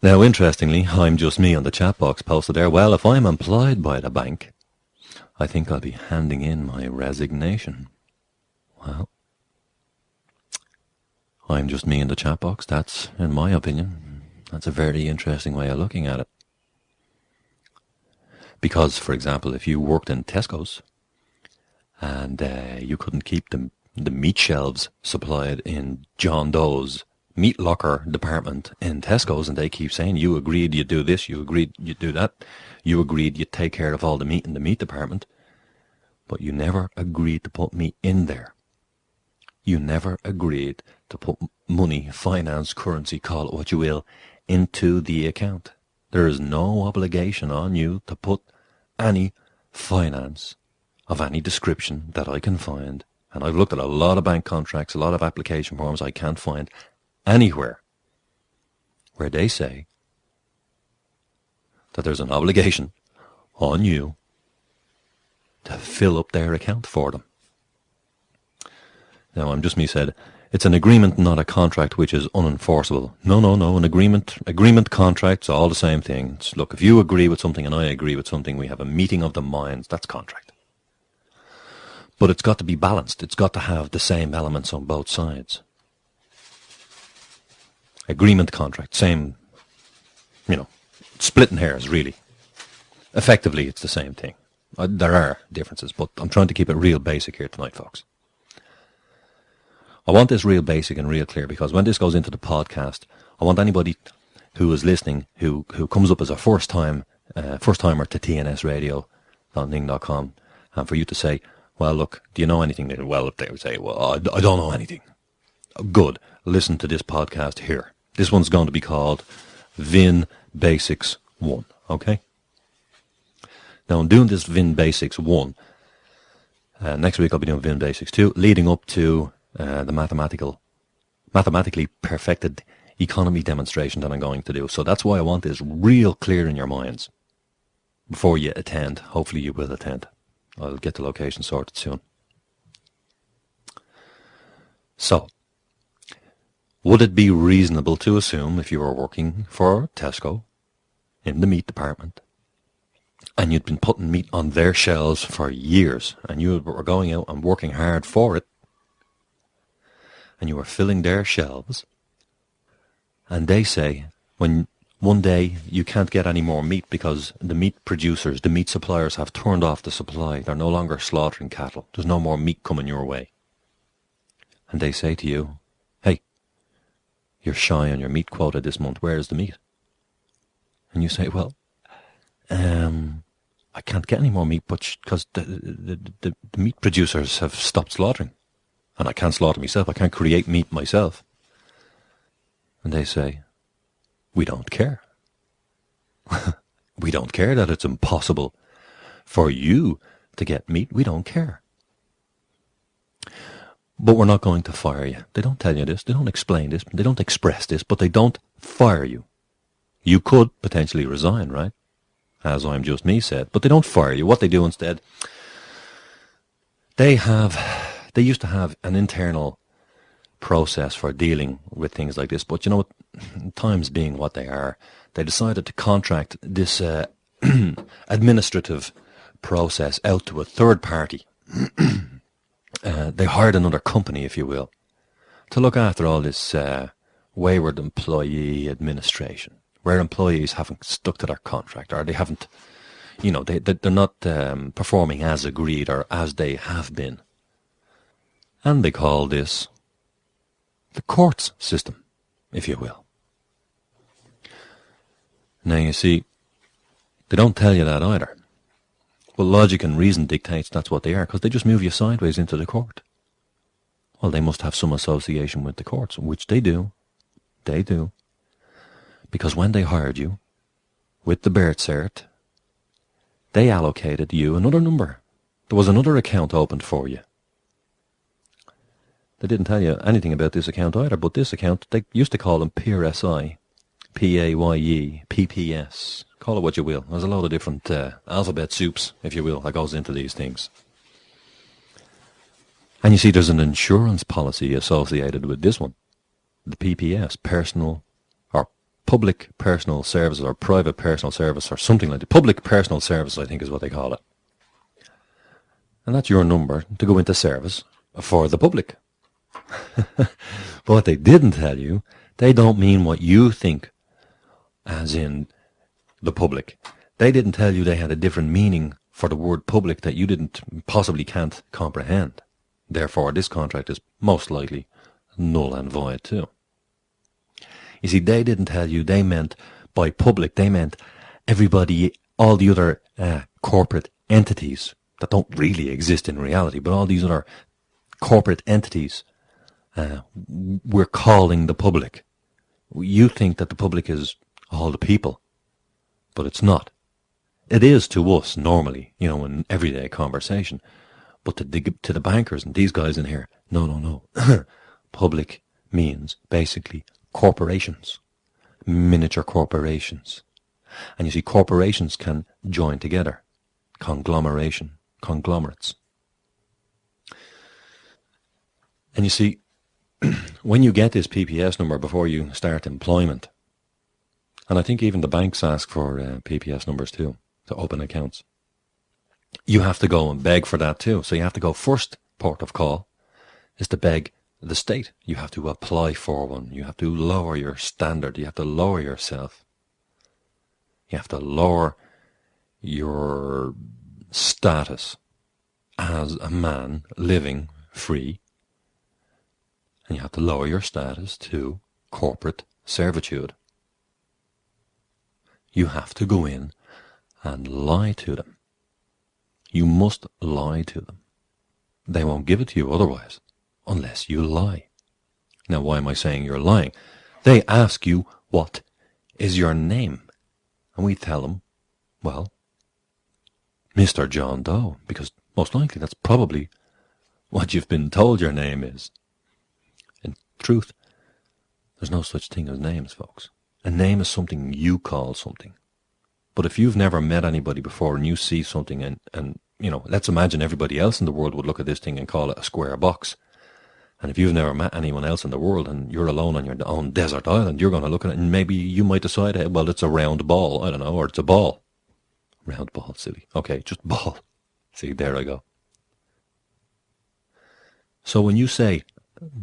Now, interestingly, I'm Just Me on the chat box posted there. Well, if I'm employed by the bank, I think I'll be handing in my resignation. Well, I'm Just Me in the chat box. That's, in my opinion, that's a very interesting way of looking at it. Because, for example, if you worked in Tesco's and you couldn't keep the meat shelves supplied in John Doe's meat locker department in Tesco's, and they keep saying you agreed you'd do this, you agreed you'd do that, you agreed you'd take care of all the meat in the meat department, but you never agreed to put me in there. You never agreed to put money, finance, currency, call it what you will, into the account. There is no obligation on you to put any finance of any description that I can find. And I've looked at a lot of bank contracts, a lot of application forms. I can't find anywhere where they say that there's an obligation on you to fill up their account for them. Now, I'm Just Me said, it's an agreement, not a contract, which is unenforceable. No, an agreement, contract's all the same thing. It's, look, if you agree with something and I agree with something, we have a meeting of the minds, that's contract. But it's got to be balanced. It's got to have the same elements on both sides. Agreement, contract, same, splitting hairs, really. Effectively, it's the same thing. There are differences, but I'm trying to keep it real basic here tonight, folks. I want this real basic and real clear, because when this goes into the podcast, I want anybody who is listening, who comes up as a first-timer to TNS Radio, .ning.com, and for you to say, well, look, do you know anything? Well, if they would say, well, I don't know anything. Good. Listen to this podcast here. This one's going to be called Vin Basics 1, okay? Now, I'm doing this Vin Basics 1. Next week I'll be doing Vin Basics 2, leading up to the mathematically perfected economy demonstration that I'm going to do. So that's why I want this real clear in your minds before you attend. Hopefully you will attend. I'll get the location sorted soon. So, would it be reasonable to assume, if you were working for Tesco in the meat department, and you'd been putting meat on their shelves for years, and you were going out and working hard for it, and you were filling their shelves, and they say, when one day you can't get any more meat because the meat producers, the meat suppliers have turned off the supply, they're no longer slaughtering cattle, there's no more meat coming your way, and they say to you, hey, you're shy on your meat quota this month, where is the meat? And you say, well, I can't get any more meat because the meat producers have stopped slaughtering. And I can't slaughter myself. I can't create meat myself. And they say, we don't care. We don't care that it's impossible for you to get meat. We don't care. But we're not going to fire you. They don't tell you this. They don't explain this. They don't express this. But they don't fire you. You could potentially resign, right? As I'm Just Me said. But they don't fire you. What they do instead, they used to have an internal process for dealing with things like this. But you know what? Times being what they are, they decided to contract this administrative process out to a third party. They hired another company, if you will, to look after all this wayward employee administration, where employees haven't stuck to their contract, or they haven't, they're not performing as agreed or as they have been. And they call this the courts system, if you will. Now, you see, they don't tell you that either. Well, logic and reason dictates that's what they are, because they just move you sideways into the court. Well, they must have some association with the courts, which they do. They do. Because when they hired you, with the birth cert, they allocated you another number. There was another account opened for you. They didn't tell you anything about this account either, but this account, they used to call them PRSI, PAYE, PPS. Call it what you will. There's a lot of different alphabet soups, if you will, that goes into these things. And you see, there's an insurance policy associated with this one. The PPS, personal or public personal services or private personal service or something like that. Public personal service, I think, is what they call it. And that's your number to go into service for the public. But what they didn't tell you, they don't mean what you think, as in the public. They didn't tell you they had a different meaning for the word public that you can't comprehend. Therefore, this contract is most likely null and void too. You see, they didn't tell you they meant by public, they meant everybody, all the other corporate entities that don't really exist in reality, but all these other corporate entities we're calling the public. You think that the public is all the people, but it's not. It is to us normally, in everyday conversation, but to the bankers and these guys in here, no. Public means basically corporations, miniature corporations. And you see, corporations can join together. Conglomerates. And you see, when you get this PPS number before you start employment, and I think even the banks ask for PPS numbers too, to open accounts, you have to go and beg for that too. So you have to go first port of call is to beg the state. You have to apply for one. You have to lower your standard. You have to lower yourself. You have to lower your status as a man living free. And you have to lower your status to corporate servitude. You have to go in and lie to them. You must lie to them. They won't give it to you otherwise, unless you lie. Now, why am I saying you're lying? They ask you, what is your name? And we tell them, well, Mr. John Doe, because most likely that's probably what you've been told your name is. In truth, there's no such thing as names, folks. A name is something you call something. But if you've never met anybody before and you see something and let's imagine everybody else in the world would look at this thing and call it a square box. And if you've never met anyone else in the world and you're alone on your own desert island, you're going to look at it and maybe you might decide, hey, well, it's a round ball, I don't know, or it's a ball. Round ball, silly. Okay, just ball. See, there I go. So when you say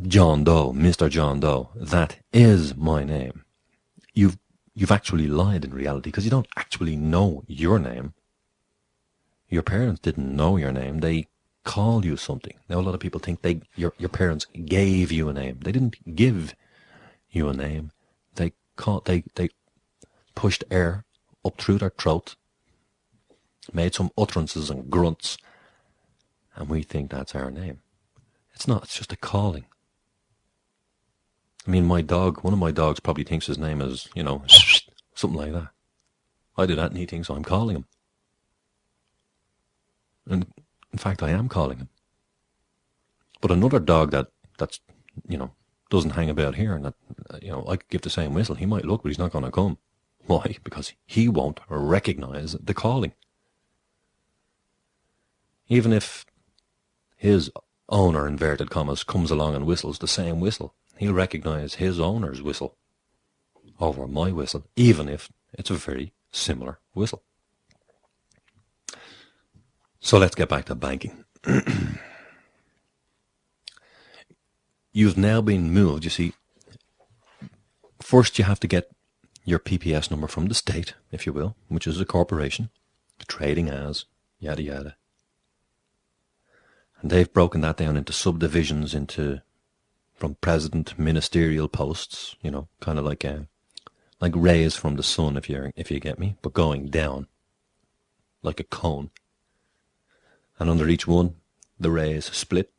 John Doe, Mr. John Doe, that is my name, you've actually lied in reality, because you don't actually know your name. Your parents didn't know your name. They called you something. Now, a lot of people think your parents gave you a name. They didn't give you a name. They pushed air up through their throat, made some utterances and grunts, and we think that's our name. It's not. It's just a calling. I mean, one of my dogs probably thinks his name is, something like that. I do that and he thinks I'm calling him. And in fact, I am calling him. But another dog that's doesn't hang about here and that, I could give the same whistle. He might look, but he's not going to come. Why? Because he won't recognize the calling. Even if his owner, inverted commas, comes along and whistles the same whistle, he'll recognize his owner's whistle over my whistle, even if it's a very similar whistle. So let's get back to banking. You've now been moved, you see. First you have to get your PPS number from the state, if you will, which is a corporation, trading as, yada yada. And they've broken that down into subdivisions from president, ministerial posts, kind of like rays from the sun, if you get me, but going down like a cone. And under each one, the rays split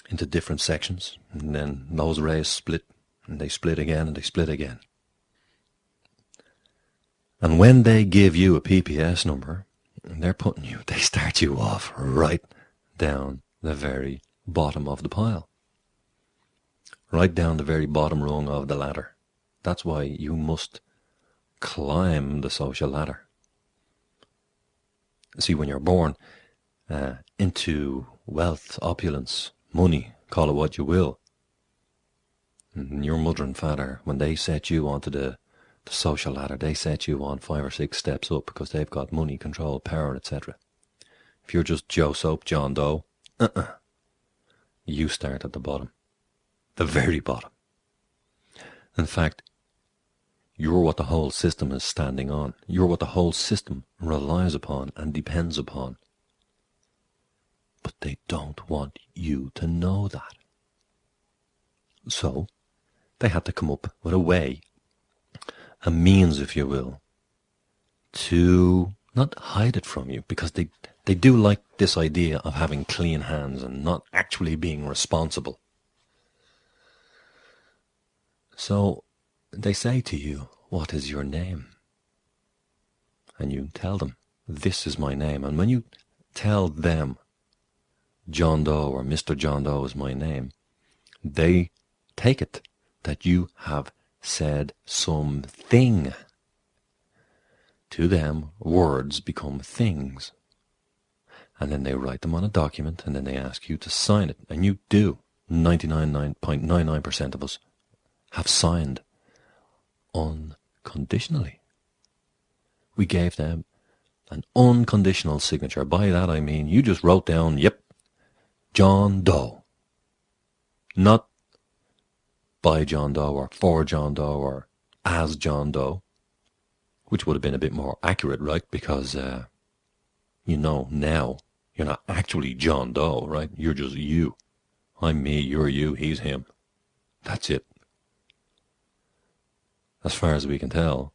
into different sections, and then those rays split, and they split again, and they split again. And when they give you a PPS number, they start you off right down the very bottom of the pile. Right down the very bottom rung of the ladder. That's why you must climb the social ladder. See, when you're born into wealth, opulence, money, call it what you will, and your mother and father, when they set you onto the the social ladder. They set you on 5 or 6 steps up because they've got money, control, power, etc. If you're just Joe Soap, John Doe, you start at the bottom, the very bottom. In fact, you're what the whole system is standing on. You're what the whole system relies upon and depends upon. But they don't want you to know that. So, they had to come up with a way, a means, if you will, to not hide it from you, because they do like this idea of having clean hands and not actually being responsible. So they say to you, what is your name? And you tell them, this is my name. And when you tell them, John Doe or Mr. John Doe is my name, they take it that you have said something. To them, words become things. And then they write them on a document, and then they ask you to sign it. And you do. 99.99% of us have signed unconditionally. We gave them an unconditional signature. By that I mean you just wrote down, yep, John Doe. Not by John Doe or for John Doe or as John Doe, which would have been a bit more accurate, right? Because, you know, now you're not actually John Doe, right? You're just you. I'm me, you're you, he's him. That's it. As far as we can tell,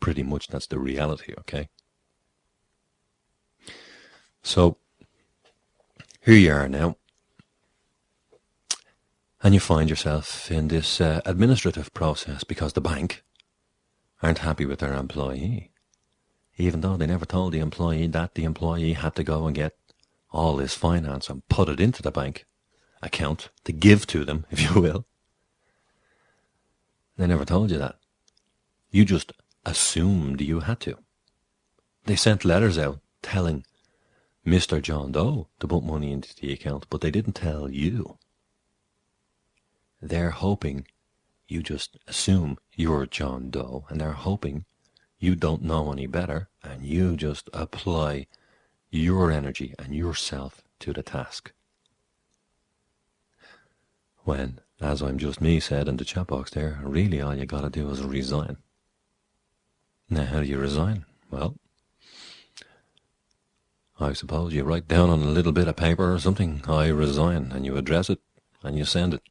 pretty much that's the reality, okay? So, here you are now, and you find yourself in this administrative process because the bank aren't happy with their employee, even though they never told the employee that the employee had to go and get all his finance and put it into the bank account to give to them, if you will. They never told you that. You just assumed you had to. They sent letters out telling Mr. John Doe to put money into the account, but they didn't tell you. They're hoping you just assume you're John Doe, and they're hoping you don't know any better, and you just apply your energy and yourself to the task. When, as I'm just me said in the chat box there, really all you gotta do is resign. Now, how do you resign? Well, I suppose you write down on a little bit of paper or something, I resign, and you address it, and you send it.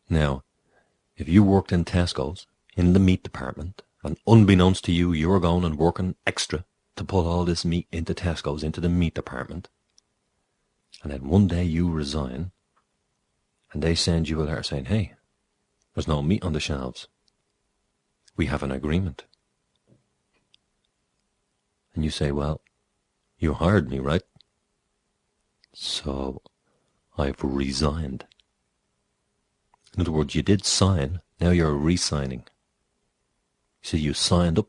Now, if you worked in Tesco's, in the meat department, and unbeknownst to you, you're going and working extra to put all this meat into Tesco's, into the meat department, and then one day you resign, and they send you a letter saying, hey, there's no meat on the shelves. We have an agreement. And you say, well, you hired me, right? So I've resigned. In other words, you did sign, now you're re-signing. So you signed up,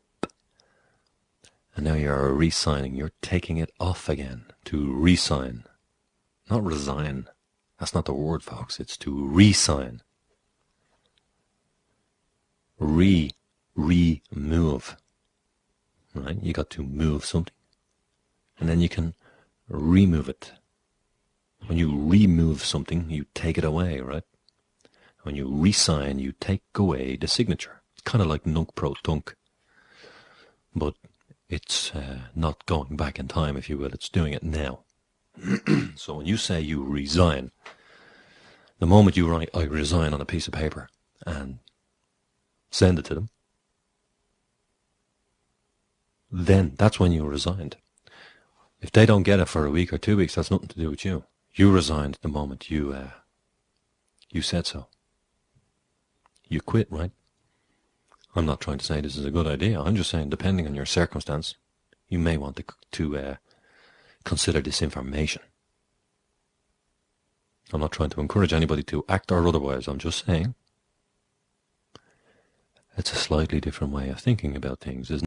and now you're re-signing. You're taking it off again to re-sign. Not resign. That's not the word, folks. It's to re-sign. Remove. Right? You got to move something. And then you can remove it. When you remove something, you take it away, right? When you re-sign, you take away the signature. It's kind of like nunc pro tunc. But it's not going back in time, if you will. It's doing it now. So when you say you resign, the moment you write, I resign on a piece of paper and send it to them, then that's when you resigned. If they don't get it for a week or 2 weeks, that's nothing to do with you. You resigned the moment you said so. You quit, right? I'm not trying to say this is a good idea. I'm just saying, depending on your circumstance, you may want to consider this information. I'm not trying to encourage anybody to act or otherwise. I'm just saying it's a slightly different way of thinking about things, isn't it?